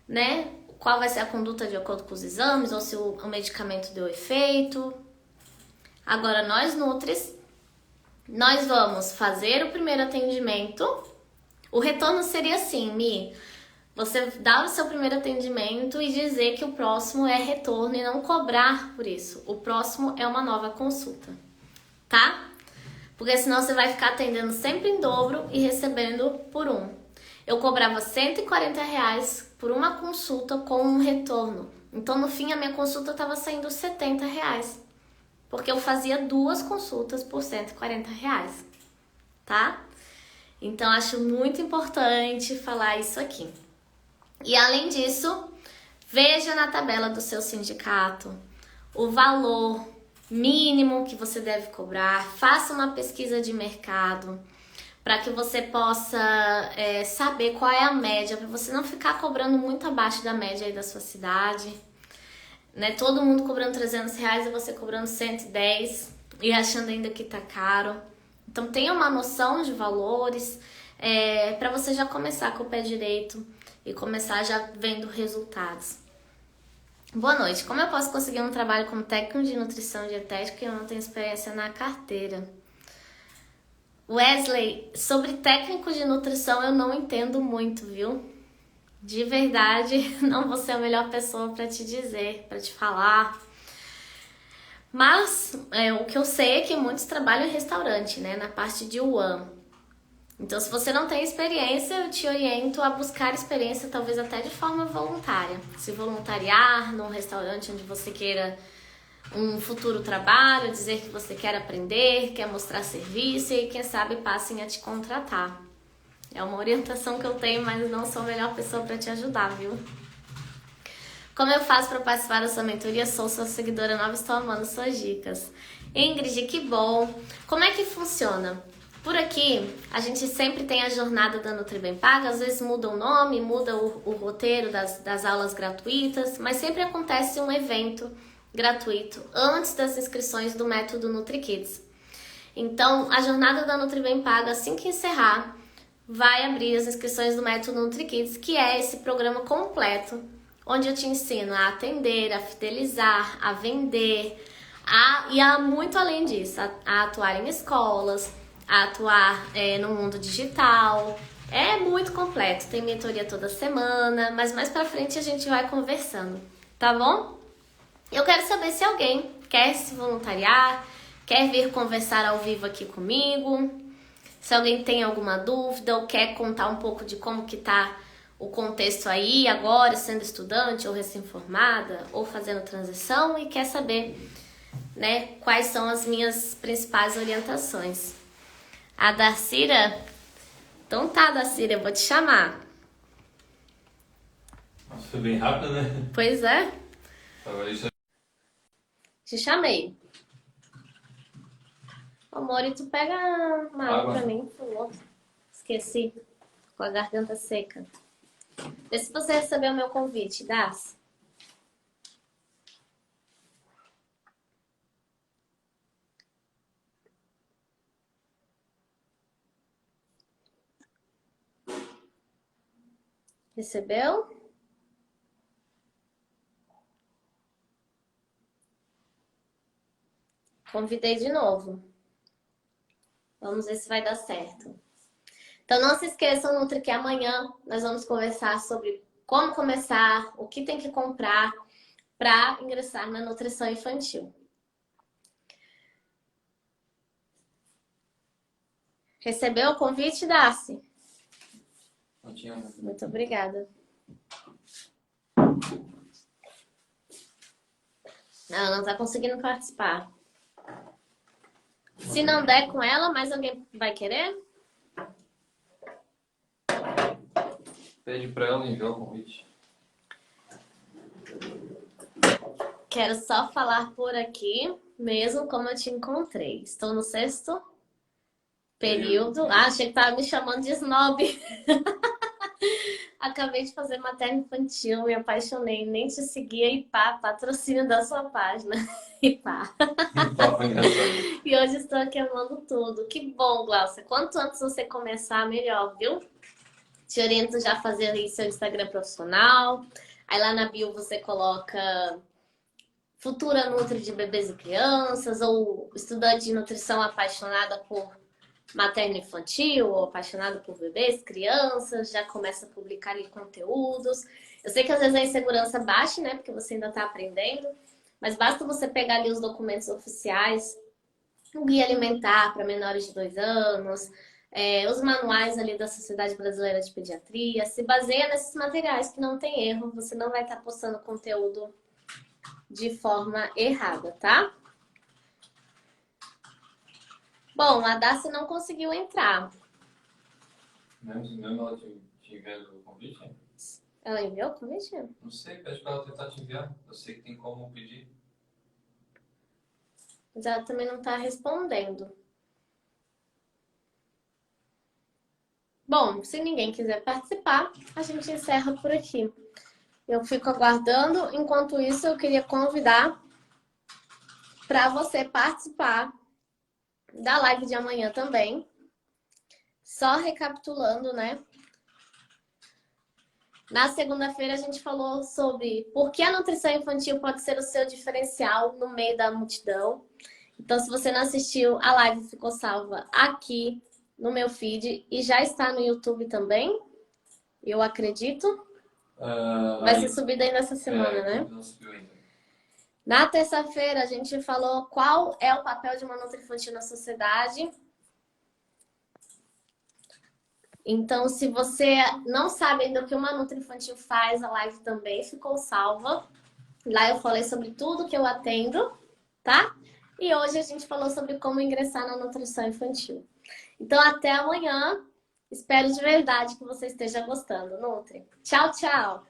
né, qual vai ser a conduta de acordo com os exames ou se o medicamento deu efeito. Agora, nós Nutris, nós vamos fazer o primeiro atendimento. O retorno seria assim, Mi, você dar o seu primeiro atendimento e dizer que o próximo é retorno e não cobrar por isso. O próximo é uma nova consulta, tá? Porque senão você vai ficar atendendo sempre em dobro e recebendo por um. Eu cobrava R$140 por uma consulta com um retorno. Então, no fim, a minha consulta estava saindo R$70. Porque eu fazia 2 consultas por R$140, tá? Então, acho muito importante falar isso aqui. E, além disso, veja na tabela do seu sindicato o valor mínimo que você deve cobrar. Faça uma pesquisa de mercado para que você possa saber qual é a média, para você não ficar cobrando muito abaixo da média aí da sua cidade, né? Todo mundo cobrando R$300 e você cobrando 110 e achando ainda que tá caro. Então tenha uma noção de valores para você já começar com o pé direito e começar já vendo resultados. Boa noite. Como eu posso conseguir um trabalho como técnico de nutrição dietética e eu não tenho experiência na carteira? Wesley, sobre técnico de nutrição eu não entendo muito, viu? De verdade, não vou ser a melhor pessoa para te dizer, para te falar. Mas o que eu sei é que muitos trabalham em restaurante, né? Na parte de UAM. Então, se você não tem experiência, eu te oriento a buscar experiência, talvez até de forma voluntária. Se voluntariar num restaurante onde você queira um futuro trabalho, dizer que você quer aprender, quer mostrar serviço e quem sabe passem a te contratar. É uma orientação que eu tenho, mas não sou a melhor pessoa para te ajudar, viu? Como eu faço para participar da sua mentoria? Sou sua seguidora nova, estou amando suas dicas. Ingrid, que bom! Como é que funciona? Por aqui, a gente sempre tem a jornada da Nutri Bem Paga, às vezes muda o nome, muda o roteiro das aulas gratuitas, mas sempre acontece um evento gratuito antes das inscrições do método NutriKids. Então, a jornada da Nutri Bem Paga, assim que encerrar, vai abrir as inscrições do método NutriKids, que é esse programa completo, onde eu te ensino a atender, a fidelizar, a vender, e a muito além disso, a atuar em escolas, a atuar no mundo digital. É muito completo, tem mentoria toda semana, mas mais pra frente a gente vai conversando, tá bom? Eu quero saber se alguém quer se voluntariar, quer vir conversar ao vivo aqui comigo, se alguém tem alguma dúvida ou quer contar um pouco de como que tá o contexto aí agora, sendo estudante ou recém-formada ou fazendo transição e quer saber, né, quais são as minhas principais orientações. A Darcira? Então tá, Darcira, eu vou te chamar. Nossa, foi bem rápido, né? Pois é. Isso... Te chamei. Amor, e tu pega uma água pra mim, por favor. Esqueci. Com a garganta seca. Vê se você recebeu o meu convite, Darcy. Recebeu? Convidei de novo. Vamos ver se vai dar certo. Então não se esqueçam, Nutri, que amanhã nós vamos conversar sobre como começar, o que tem que comprar para ingressar na nutrição infantil. Recebeu o convite, Darcy? Não tinha. Muito obrigada. Ela não está conseguindo participar. Se não der com ela, mais alguém vai querer? Pede pra ela enviar o convite. Quero só falar por aqui, mesmo como eu te encontrei. Estou no 6º período. Ah, achei que tava me chamando de snob. Acabei de fazer materno infantil, me apaixonei, nem te seguia e pá, patrocínio da sua página. E pá. E hoje estou aqui amando tudo. Que bom, Glaucia. Quanto antes você começar, melhor, viu? Te oriento já a fazer aí seu Instagram profissional. Aí lá na bio você coloca futura nutri de bebês e crianças, ou estudante de nutrição apaixonada por materno infantil, ou apaixonado por bebês, crianças, já começa a publicar ali conteúdos. Eu sei que às vezes a insegurança baixa, né? Porque você ainda está aprendendo, mas basta você pegar ali os documentos oficiais, o guia alimentar para menores de 2 anos, os manuais ali da Sociedade Brasileira de Pediatria. Se baseia nesses materiais que não tem erro, você não vai estar postando conteúdo de forma errada, tá? Bom, a Darcy não conseguiu entrar. Mesmo ela te enviando o convite? Ela enviou o convite? Não sei, pede pra ela tentar te enviar. Eu sei que tem como pedir. Mas ela também não tá respondendo. Bom, se ninguém quiser participar, a gente encerra por aqui. Eu fico aguardando. Enquanto isso, eu queria convidar para você participar da live de amanhã também. Só recapitulando, né? Na segunda-feira a gente falou sobre por que a nutrição infantil pode ser o seu diferencial no meio da multidão. Então, se você não assistiu, a live ficou salva aqui no meu feed e já está no YouTube também, eu acredito. Vai ser subida ainda essa semana, né? Não subiu ainda. Na terça-feira a gente falou qual é o papel de uma nutri infantil na sociedade. Então, se você não sabe ainda o que uma nutri infantil faz, a live também ficou salva. Lá eu falei sobre tudo que eu atendo, tá? E hoje a gente falou sobre como ingressar na nutrição infantil. Então, até amanhã. Espero de verdade que você esteja gostando, Nutri. Tchau, tchau!